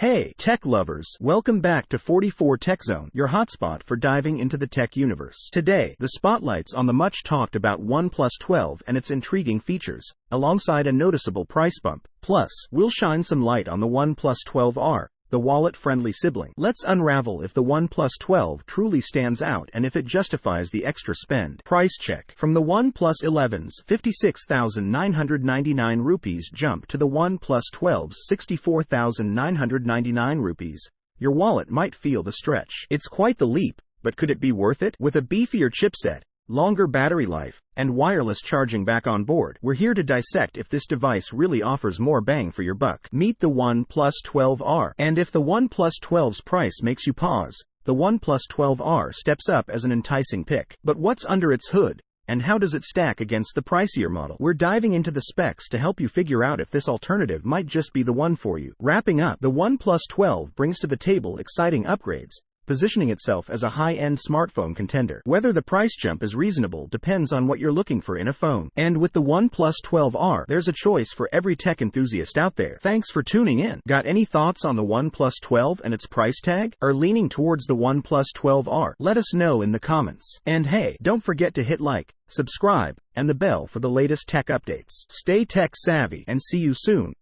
Hey, tech lovers! Welcome back to 44 Tech Zone, your hotspot for diving into the tech universe. Today, the spotlight's on the much-talked about OnePlus 12 and its intriguing features, alongside a noticeable price bump. Plus, we'll shine some light on the OnePlus 12R, the wallet-friendly sibling. Let's unravel if the OnePlus 12 truly stands out and if it justifies the extra spend. Price check. From the OnePlus 11's 56,999 rupees jump to the OnePlus 12's 64,999 rupees, your wallet might feel the stretch. It's quite the leap, but could it be worth it? With a beefier chipset, longer battery life, and wireless charging back on board, we're here to dissect if this device really offers more bang for your buck. Meet the OnePlus 12R. And if the OnePlus 12's price makes you pause, the OnePlus 12R steps up as an enticing pick. But what's under its hood? And how does it stack against the pricier model? We're diving into the specs to help you figure out if this alternative might just be the one for you. Wrapping up, the OnePlus 12 brings to the table exciting upgrades, positioning itself as a high-end smartphone contender. Whether the price jump is reasonable depends on what you're looking for in a phone. And with the OnePlus 12R, there's a choice for every tech enthusiast out there. Thanks for tuning in. Got any thoughts on the OnePlus 12 and its price tag? Or leaning towards the OnePlus 12R? Let us know in the comments. And hey, don't forget to hit like, subscribe, and the bell for the latest tech updates. Stay tech savvy and see you soon.